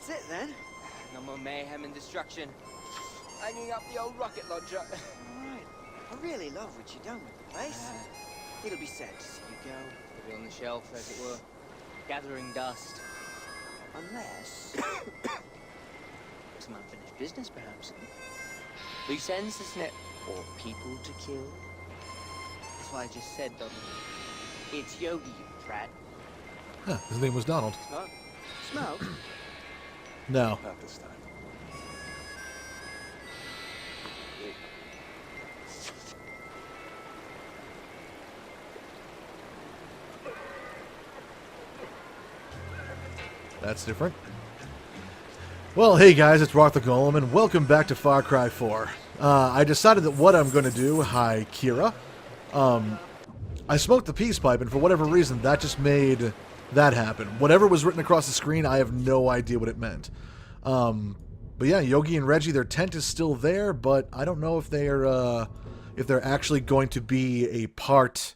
That's it then? No more mayhem and destruction. Hanging up the old rocket launcher. Alright. I really love what you've done with the place. It'll be sad to see you go. Put it on the shelf, as it were. Gathering dust. Unless... Some unfinished business, perhaps. Loose ends, isn't it? Or people to kill. That's what I just said, Donald. It's Yogi, you prat. Huh, his name was Donald. Smoke? Smoke? No. Not this time. That's different. Well, hey guys, it's RockTheGolem, and welcome back to Far Cry 4. I decided that what I'm going to do... Hi, Kira. I smoked the peace pipe, and for whatever reason, that just made that happen. Whatever was written across the screen, I have no idea what it meant. But yeah, Yogi and Reggie, their tent is still there, but I don't know if they're actually going to be a part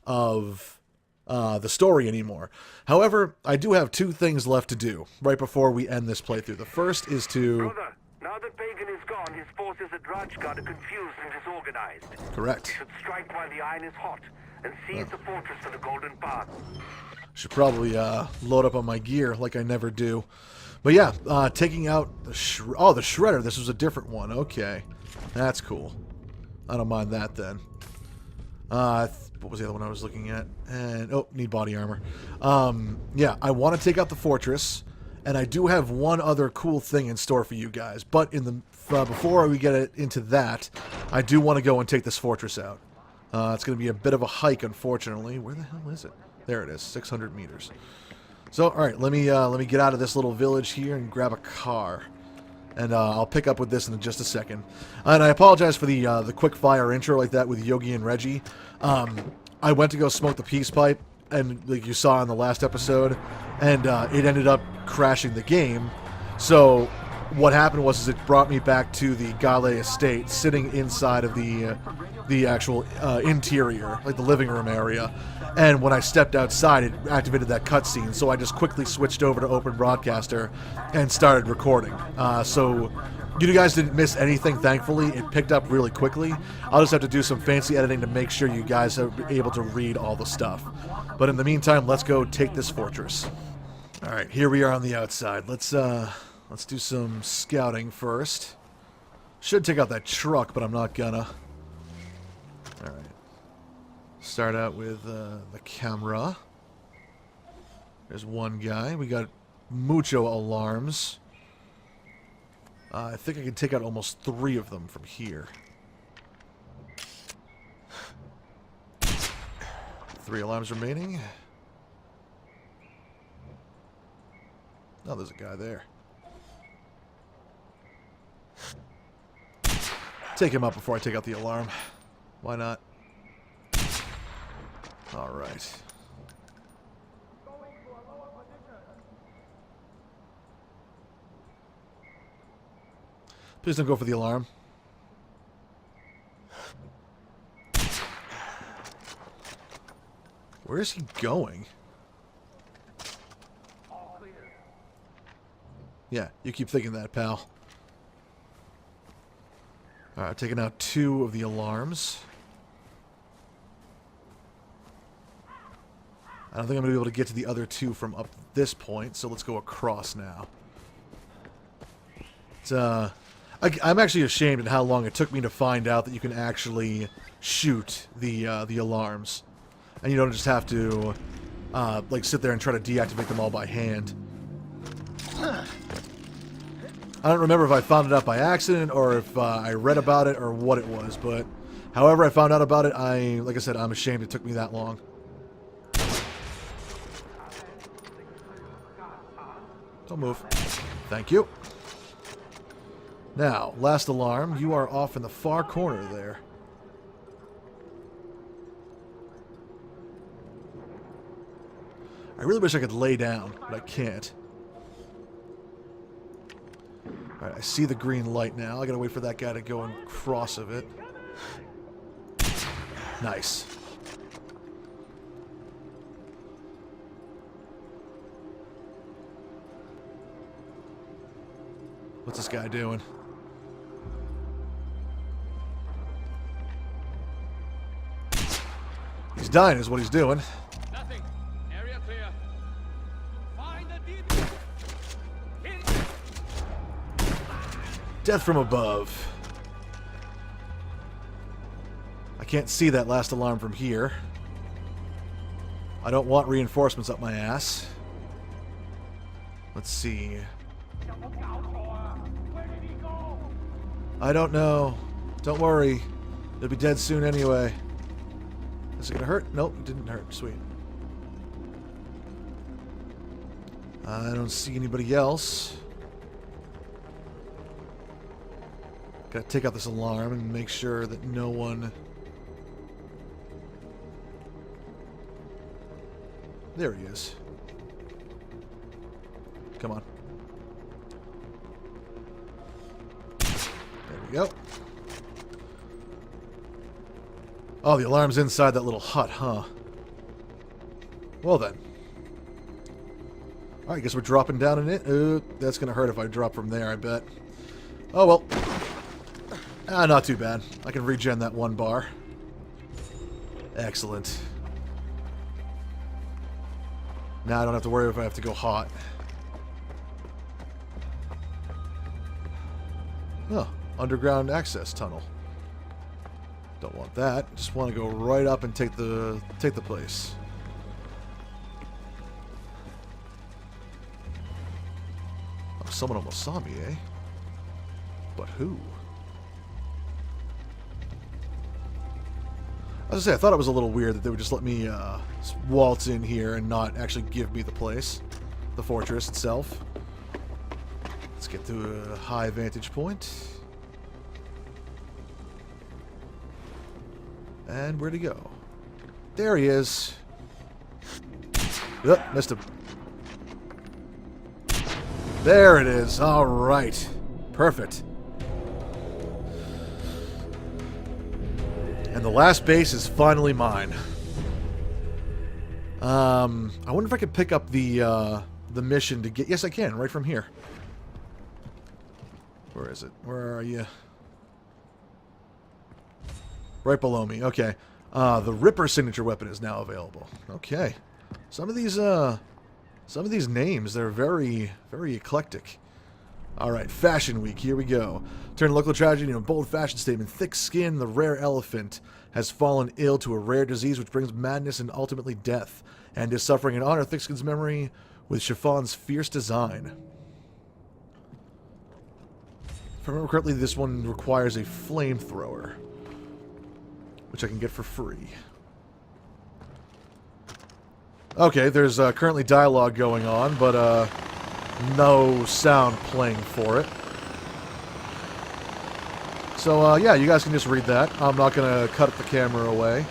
of the story anymore. However, I do have two things left to do right before we end this playthrough. The first is to... Brother, now that Pagan is gone, his forces at RtG are confused and disorganized. Correct. We should strike while the iron is hot and seize the fortress for the Golden Path. Should probably load up on my gear like I never do. But yeah, taking out the the Shredder. This was a different one. Okay. That's cool. I don't mind that then. What was the other one I was looking at? And oh, need body armor. Yeah, I want to take out the fortress, and I do have one other cool thing in store for you guys. But in the before we get into that, I do want to go and take this fortress out. It's going to be a bit of a hike, unfortunately. Where the hell is it? There it is, 600 meters. So, all right, let me get out of this little village here and grab a car. And I'll pick up with this in just a second. And I apologize for the quick fire intro like that with Yogi and Reggie. I went to go smoke the peace pipe, and like you saw in the last episode, and it ended up crashing the game. So what happened was it brought me back to the Gale estate, sitting inside of the actual interior, like the living room area. And when I stepped outside, it activated that cutscene, so I just quickly switched over to Open Broadcaster and started recording. So you guys didn't miss anything, thankfully. It picked up really quickly. I'll just have to do some fancy editing to make sure you guys are able to read all the stuff. But in the meantime, let's go take this fortress. All right, here we are on the outside. Let's do some scouting first. Should take out that truck, but I'm not gonna. All right. Start out with the camera. There's one guy. We got mucho alarms. I think I can take out almost 3 of them from here. 3 alarms remaining. Oh, there's a guy there. Take him out before I take out the alarm. Why not? All right. Please don't go for the alarm. Where is he going? Yeah, you keep thinking that, pal. Alright, taking out 2 of the alarms. I don't think I'm going to be able to get to the other 2 from up this point, so let's go across now. It's, I'm actually ashamed at how long it took me to find out that you can actually shoot the alarms. And you don't just have to, like, sit there and try to deactivate them all by hand. I don't remember if I found it out by accident or if I read about it or what it was, but however I found out about it, like I said, I'm ashamed it took me that long. Don't move. Thank you. Now, last alarm. You are off in the far corner there. I really wish I could lay down, but I can't. Alright, I see the green light now. I gotta wait for that guy to go and cross of it. Nice. What's this guy doing? He's dying is what he's doing. Nothing. Area clear. Find the deep. Death from above. I can't see that last alarm from here. I don't want reinforcements up my ass. Let's see. I don't know. Don't worry. It'll be dead soon anyway. Is it gonna hurt? Nope, it didn't hurt. Sweet. I don't see anybody else. Gotta take out this alarm and make sure that no one... There he is. Come on. There we go. Oh, the alarm's inside that little hut, huh? Well then. Alright, I guess we're dropping down in it. That's gonna hurt if I drop from there, I bet. Oh well. Not too bad. I can regen that 1 bar. Excellent. Now I don't have to worry if I have to go hot. Oh, underground access tunnel. Don't want that. Just want to go right up and take the place. Oh, someone almost saw me, eh? But who? As I say, I thought it was a little weird that they would just let me waltz in here and not actually give me the place, the fortress itself. Let's get to a high vantage point. And where'd he go? There he is. Yep, missed him. There it is. All right. Perfect. And the last base is finally mine. I wonder if I could pick up the mission to get... Yes, I can, right from here. Where is it? Where are you? Right below me. Okay. The Ripper signature weapon is now available. Okay. Some of these names, they're very, very eclectic. Alright, Fashion Week, here we go. Turn local tragedy into a bold fashion statement. Thick skin, the rare elephant, has fallen ill to a rare disease which brings madness and ultimately death, and is suffering in honor of Thickskin's memory with Chiffon's fierce design. If I remember correctly, this one requires a flamethrower, which I can get for free. Okay, there's currently dialogue going on, but no sound playing for it. So, yeah, you guys can just read that. I'm not going to cut the camera away.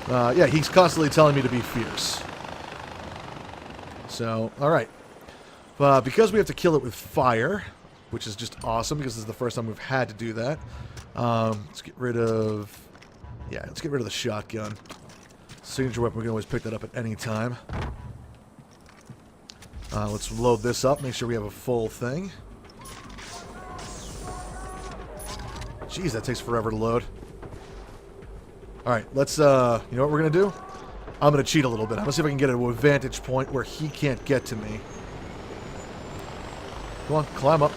Yeah, he's constantly telling me to be fierce. So, alright. Because we have to kill it with fire, which is just awesome, because this is the first time we've had to do that. Let's get rid of... Yeah, let's get rid of the shotgun. Signature weapon, we can always pick that up at any time. Let's load this up, make sure we have a full thing. Jeez, that takes forever to load. Alright, let's, you know what we're going to do? I'm going to cheat a little bit. I'm going to see if I can get to a vantage point where he can't get to me. Come on, climb up.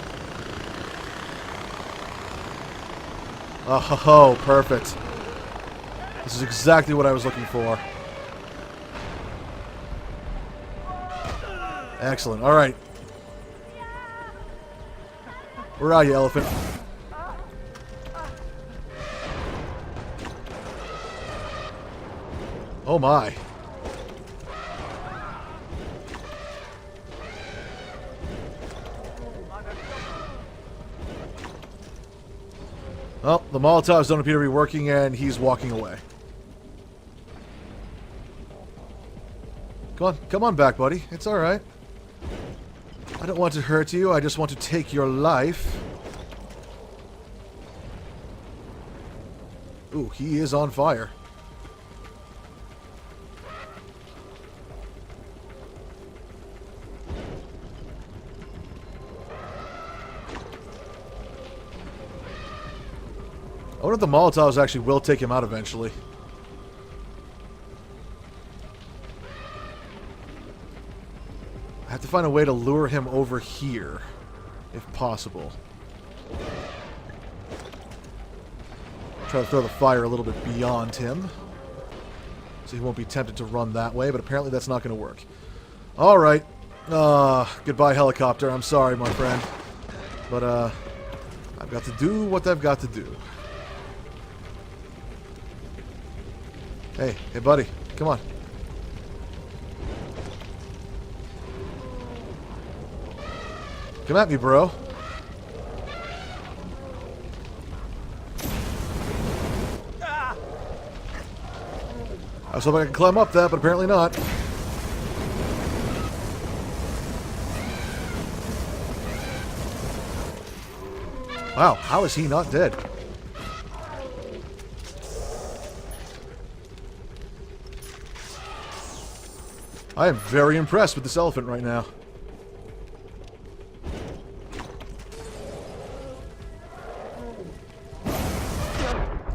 Oh, perfect. This is exactly what I was looking for. Excellent. All right. Where are you, elephant? Oh, my. Well, the Molotovs don't appear to be working, and he's walking away. Come on back, buddy. It's alright. I don't want to hurt you, I just want to take your life. Ooh, he is on fire. wonder if the Molotovs actually will take him out eventually. I have to find a way to lure him over here, if possible. Try to throw the fire a little bit beyond him, so he won't be tempted to run that way, but apparently that's not going to work. Alright. Goodbye, helicopter. I'm sorry, my friend. But, I've got to do what I've got to do. Hey, buddy. Come on. Come at me, bro. I was hoping I could climb up that, but apparently not. Wow, how is he not dead? I am very impressed with this elephant right now.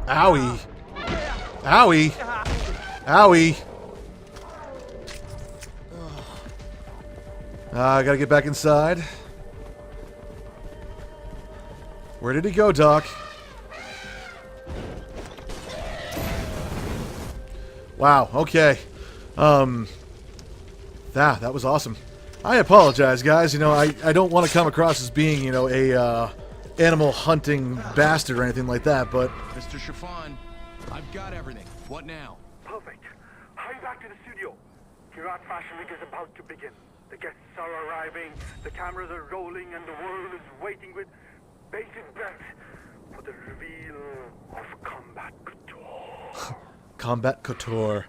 Owie. Owie. Owie. I gotta get back inside. Where did he go, Doc? Wow, okay. That was awesome. I apologize, guys. You know, I don't want to come across as being, you know, a animal hunting bastard or anything like that, but... Mr. Chiffon, I've got everything. What now? Perfect. Hurry back to the studio. Kirat Fashion Week is about to begin. The guests are arriving, the cameras are rolling, and the world is waiting with bated breath for the reveal of Combat Couture. Combat Couture.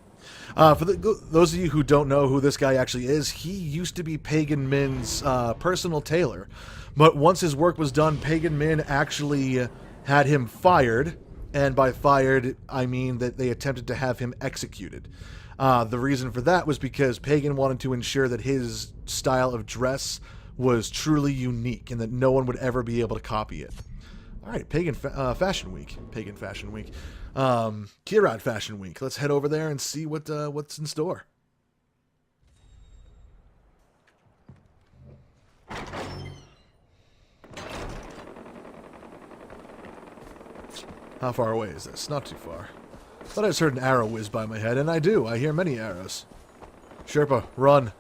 For those of you who don't know who this guy actually is, he used to be Pagan Min's personal tailor. But once his work was done, Pagan Min actually had him fired. And by fired, I mean that they attempted to have him executed. The reason for that was because Pagan wanted to ensure that his style of dress was truly unique and that no one would ever be able to copy it. Alright, Pagan Fashion Week. Pagan Fashion Week. Kirat Fashion Week. Let's head over there and see what's in store. How far away is this? Not too far. Thought I just heard an arrow whiz by my head, and I do. I hear many arrows. Sherpa, run.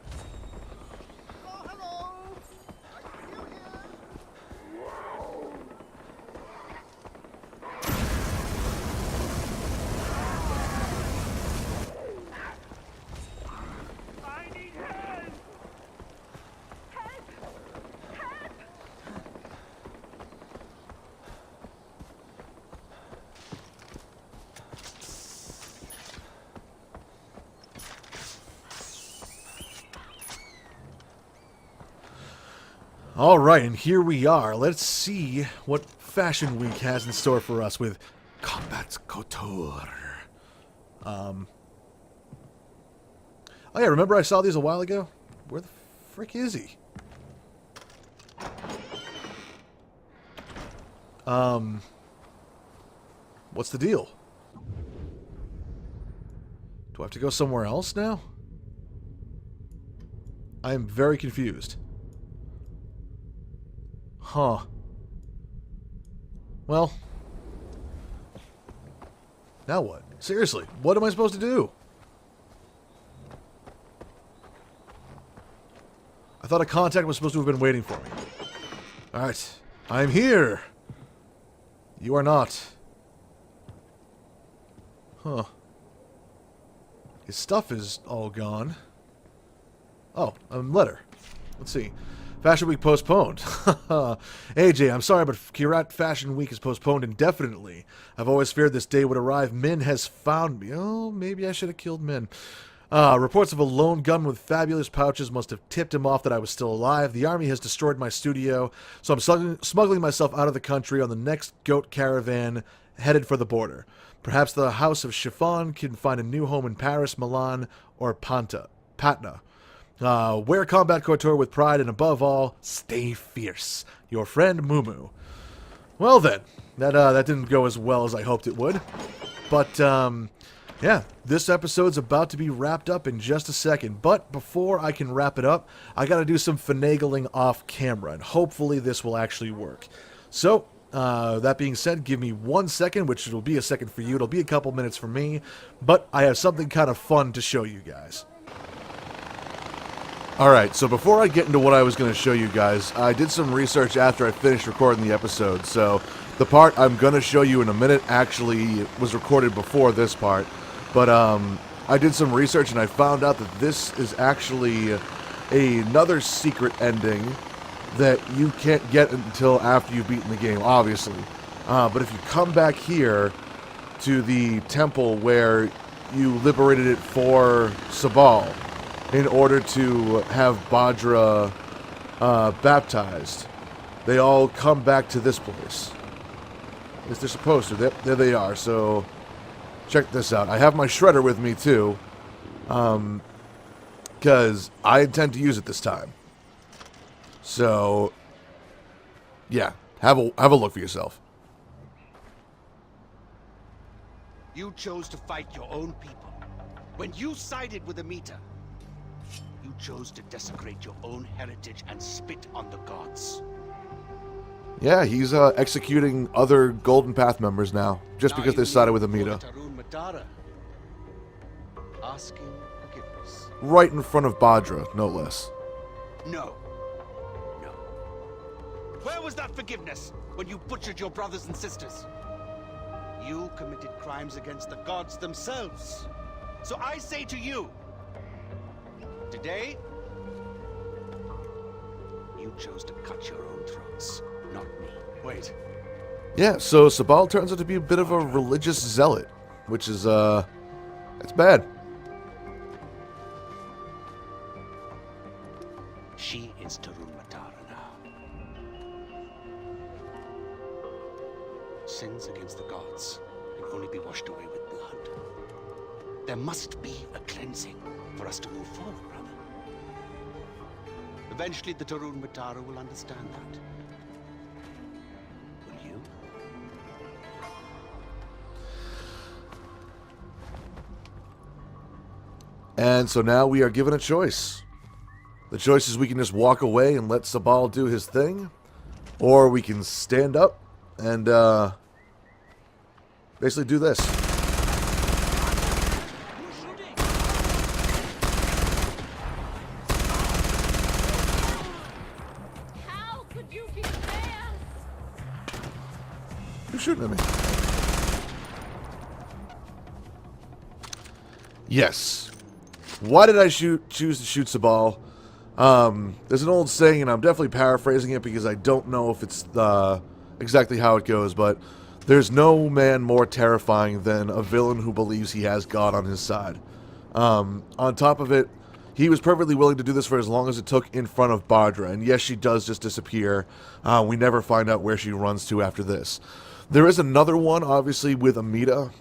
Alright, and here we are. Let's see what Fashion Week has in store for us with Combat Couture. Oh yeah, remember I saw these a while ago? Where the frick is he? What's the deal? Do I have to go somewhere else now? I am very confused. Huh. Well. Now what? Seriously, what am I supposed to do? I thought a contact was supposed to have been waiting for me. Alright. I'm here! You are not. Huh. His stuff is all gone. Oh, a letter. Let's see. Fashion Week postponed. AJ, I'm sorry, but Kirat Fashion Week is postponed indefinitely. I've always feared this day would arrive. Min has found me. Oh, maybe I should have killed Min. Reports of a lone gunman with fabulous pouches must have tipped him off that I was still alive. The army has destroyed my studio, so I'm smuggling myself out of the country on the next goat caravan headed for the border. Perhaps the House of Chiffon can find a new home in Paris, Milan, or Patna. Wear Combat Couture with pride, and above all, stay fierce. Your friend, Mumu. Well then, that didn't go as well as I hoped it would. But, yeah, this episode's about to be wrapped up in just a second. But before I can wrap it up, I gotta do some finagling off camera, and hopefully this will actually work. So, that being said, give me 1 second, which will be a second for you. It'll be a couple minutes for me, but I have something kind of fun to show you guys. Alright, so before I get into what I was going to show you guys, I did some research after I finished recording the episode. So the part I'm going to show you in a minute actually was recorded before this part. But I did some research and I found out that this is actually another secret ending that you can't get until after you've beaten the game, obviously. But if you come back here to the temple where you liberated it for Sabal, in order to have Badra baptized, they all come back to this place. At least they're supposed to. There they are. So check this out. I have my shredder with me too, because I intend to use it this time. So yeah, have a look for yourself. You chose to fight your own people. When you sided with Amita, you chose to desecrate your own heritage and spit on the gods. Yeah, he's executing other Golden Path members now, just because they sided with Amita. Asking forgiveness. Right in front of Badra, no less. No. No. Where was that forgiveness when you butchered your brothers and sisters? You committed crimes against the gods themselves. So I say to you, today, you chose to cut your own throats, not me. Wait. Yeah, so Sabal turns out to be a bit of a religious zealot, which is, it's bad. She is Tarun Matara now. Sins against the gods can only be washed away with blood. There must be a cleansing for us to move forward, brother. Eventually, the Tarun Matara will understand that. Will you? And so now we are given a choice. The choice is we can just walk away and let Sabal do his thing, or we can stand up and basically do this. How could you betray us? Who's shooting at me? Yes. Why did I choose to shoot Sabal? There's an old saying, and I'm definitely paraphrasing it because I don't know if it's exactly how it goes, but there's no man more terrifying than a villain who believes he has God on his side. On top of it, he was perfectly willing to do this for as long as it took in front of Badra, and yes, she does just disappear. We never find out where she runs to after this. There is another one, obviously, with Amita,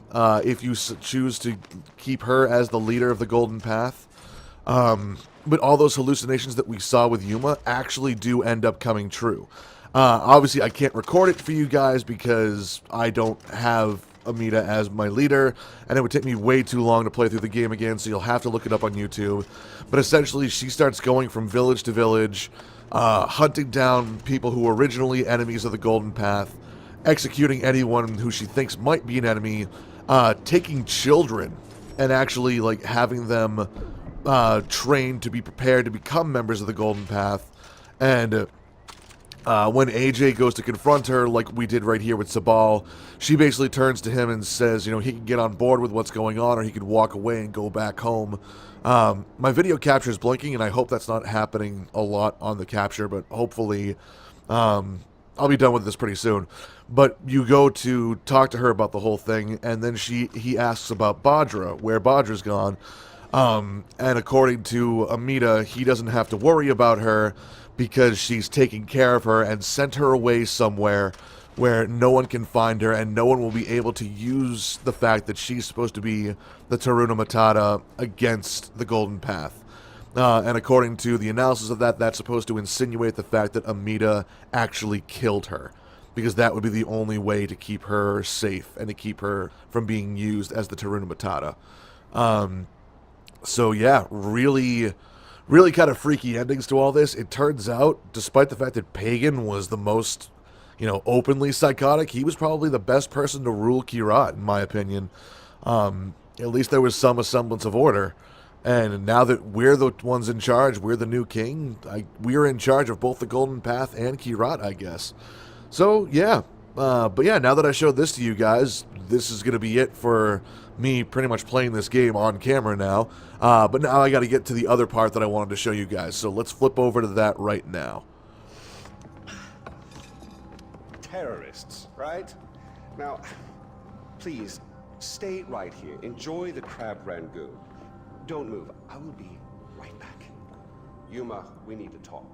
if you choose to keep her as the leader of the Golden Path. But all those hallucinations that we saw with Yuma actually do end up coming true. Obviously, I can't record it for you guys because I don't have Amita as my leader, and it would take me way too long to play through the game again, so you'll have to look it up on YouTube. But essentially, she starts going from village to village, hunting down people who were originally enemies of the Golden Path, executing anyone who she thinks might be an enemy, taking children and actually like having them trained to be prepared to become members of the Golden Path. And when AJ goes to confront her, like we did right here with Sabal, she basically turns to him and says, you know, he can get on board with what's going on, or he could walk away and go back home. My video capture is blinking, and I hope that's not happening a lot on the capture, but hopefully I'll be done with this pretty soon. But you go to talk to her about the whole thing, and then he asks about Badra, where Badra's gone. And according to Amita, he doesn't have to worry about her because she's taking care of her and sent her away somewhere where no one can find her and no one will be able to use the fact that she's supposed to be the Taruna Matata against the Golden Path. And according to the analysis of that, that's supposed to insinuate the fact that Amita actually killed her. because that would be the only way to keep her safe and to keep her from being used as the Taruna Matata. So yeah, really kind of freaky endings to all this. It turns out, despite the fact that Pagan was the most, openly psychotic, he was probably the best person to rule Kirat, in my opinion. At least there was some semblance of order. And now that we're the ones in charge, we're the new king, we're in charge of both the Golden Path and Kirat, I guess. So, yeah. But yeah, now that I showed this to you guys, this is going to be it for me pretty much playing this game on camera now. But now I got to get to the other part that I wanted to show you guys. So let's flip over to that right now. Terrorists, right? Now, please, stay right here. Enjoy the crab rangoon. Don't move. I will be right back. Yuma, we need to talk.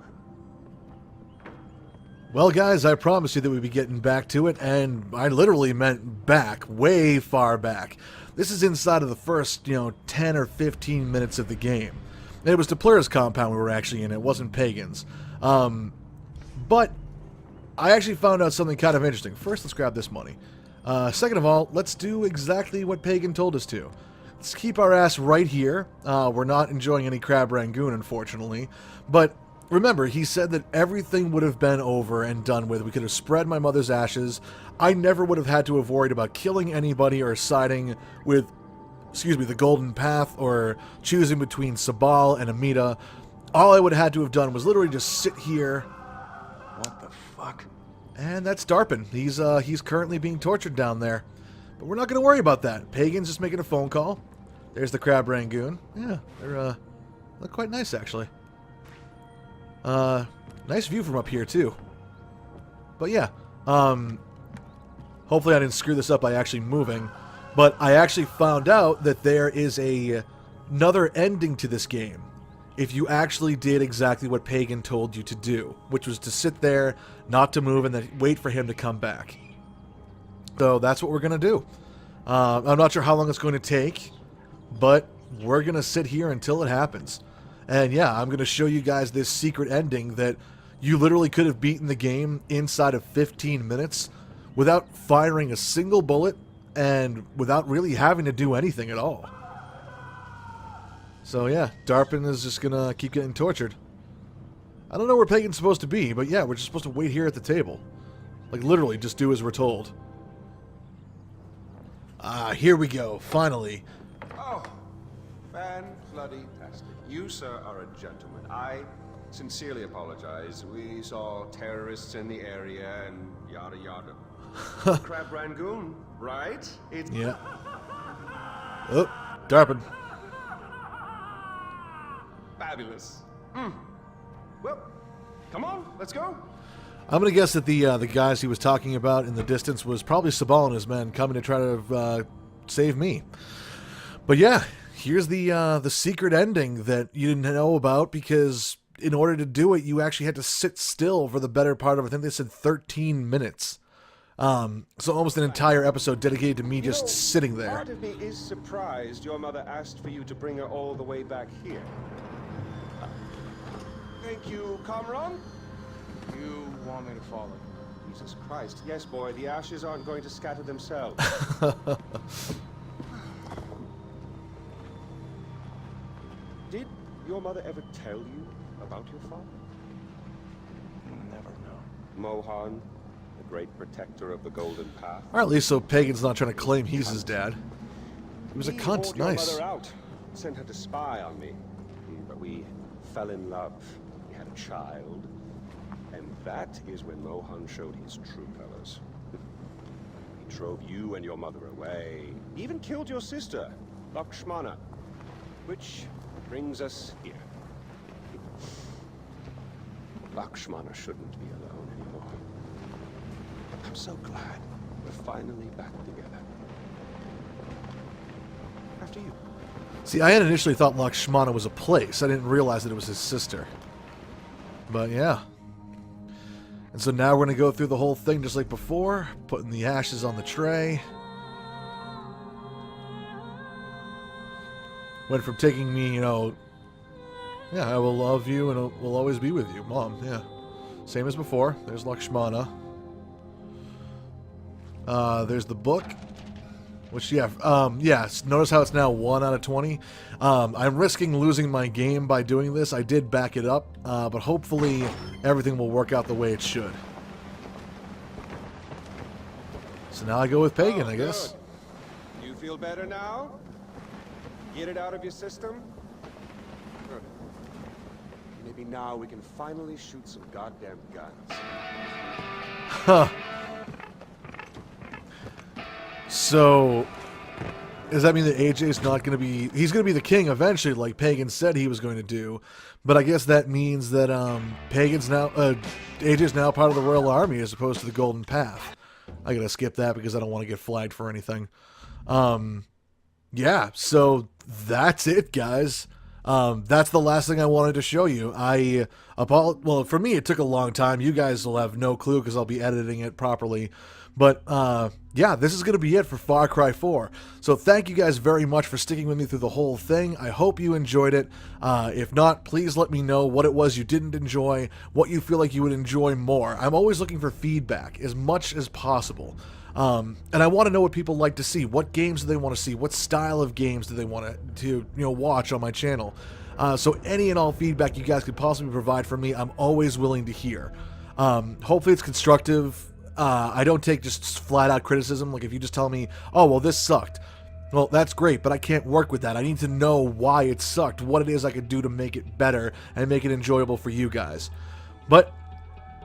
Well, guys, I promised you that we'd be getting back to it, and I literally meant back, way far back. This is inside of the first, 10 or 15 minutes of the game. And it was Duplura's compound we were actually in. It wasn't Pagan's. But I actually found out something kind of interesting. First, let's grab this money. Second of all, let's do exactly what Pagan told us to. Let's keep our ass right here. We're not enjoying any crab rangoon, unfortunately. But remember, he said that everything would have been over and done with. We could have spread my mother's ashes. I never would have had to have worried about killing anybody or siding with, the Golden Path or choosing between Sabal and Amita. All I would have had to have done was literally just sit here. What the fuck? And that's Darpin. He's currently being tortured down there. But we're not going to worry about that. Pagan's just making a phone call. There's the crab rangoon. Yeah, they're look quite nice, actually. Nice view from up here, too. But yeah, hopefully I didn't screw this up by actually moving. But I actually found out that there is another ending to this game if you actually did exactly what Pagan told you to do, which was to sit there, not to move, and then wait for him to come back. So that's what we're going to do. I'm not sure how long it's going to take, but we're going to sit here until it happens. And yeah, I'm going to show you guys this secret ending that you literally could have beaten the game inside of 15 minutes without firing a single bullet and without really having to do anything at all. So yeah, Darpin is just going to keep getting tortured. I don't know where Pagan's supposed to be, but yeah, we're just supposed to wait here at the table. Like literally just do as we're told. Here we go, finally. Oh, fan-bloody-tastic. You, sir, are a gentleman. I sincerely apologize. We saw terrorists in the area and yada yada. Crab rangoon, right? It's... Yeah. Oh, Darpin. Fabulous. Well, come on, let's go. I'm going to guess that the guys he was talking about in the distance was probably Sabal and his men coming to try to save me. But yeah, here's the secret ending that you didn't know about, because in order to do it, you actually had to sit still for the better part of, I think they said 13 minutes. So almost an entire episode dedicated to me just sitting there. Part of me is surprised your mother asked for you to bring her all the way back here. Thank you, Kamran. You want me to follow? Jesus Christ. Yes, boy, the ashes aren't going to scatter themselves. Did your mother ever tell you about your father? Never know. Mohan, the great protector of the Golden Path. Or at least so Pagan's not trying to claim he's his dad. He was a He cunt, bought your nice. mother out, sent her to spy on me. But we fell in love. We had a child. And that is when Mohan showed his true colors. He drove you and your mother away. He even killed your sister, Lakshmana. Which brings us here. Lakshmana shouldn't be alone anymore. I'm so glad we're finally back together. After you. See, I had initially thought Lakshmana was a place. I didn't realize that it was his sister. But yeah. And so now we're going to go through the whole thing just like before, putting the ashes on the tray. Went from taking me, yeah, I will love you and will always be with you, Mom, yeah. Same as before. There's Lakshmana. There's the book. Which, yeah, notice how it's now 1 out of 20. I'm risking losing my game by doing this. I did back it up, but hopefully everything will work out the way it should. So now I go with Pagan, I guess. Good. You feel better now? Get it out of your system? Good. Maybe now we can finally shoot some goddamn guns. Huh. So, does that mean that AJ's not going to be... He's going to be the king eventually, like Pagan said he was going to do. But I guess that means that Pagan's now... AJ's now part of the Royal Army as opposed to the Golden Path. I got to skip that because I don't want to get flagged for anything. Yeah, so that's it, guys. That's the last thing I wanted to show you. Well, for me, it took a long time. You guys will have no clue because I'll be editing it properly. But, yeah, this is going to be it for Far Cry 4. So thank you guys very much for sticking with me through the whole thing. I hope you enjoyed it. If not, please let me know what it was you didn't enjoy, what you feel like you would enjoy more. I'm always looking for feedback as much as possible. And I want to know what people like to see. What games do they want to see? What style of games do they want to watch on my channel? So any and all feedback you guys could possibly provide for me, I'm always willing to hear. Hopefully it's constructive. I don't take just flat-out criticism. Like, if you just tell me, oh, well, this sucked. Well, that's great, but I can't work with that. I need to know why it sucked, what it is I could do to make it better and make it enjoyable for you guys. But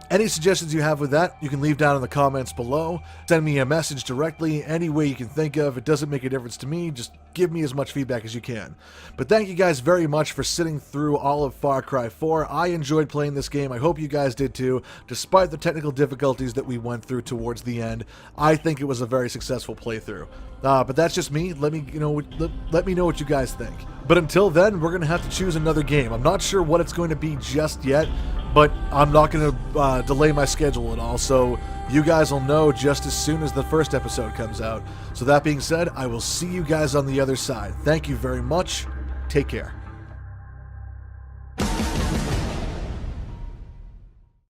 any suggestions you have with that, you can leave down in the comments below. Send me a message directly, any way you can think of. It doesn't make a difference to me. Just give me as much feedback as you can. But thank you guys very much for sitting through all of Far Cry 4. I enjoyed playing this game. I hope you guys did too. Despite the technical difficulties that we went through towards the end, I think it was a very successful playthrough. But that's just me. Let me know what you guys think. But until then, we're going to have to choose another game. I'm not sure what it's going to be just yet, but I'm not going to delay my schedule at all, so you guys will know just as soon as the first episode comes out. So that being said, I will see you guys on the other side. Thank you very much. Take care.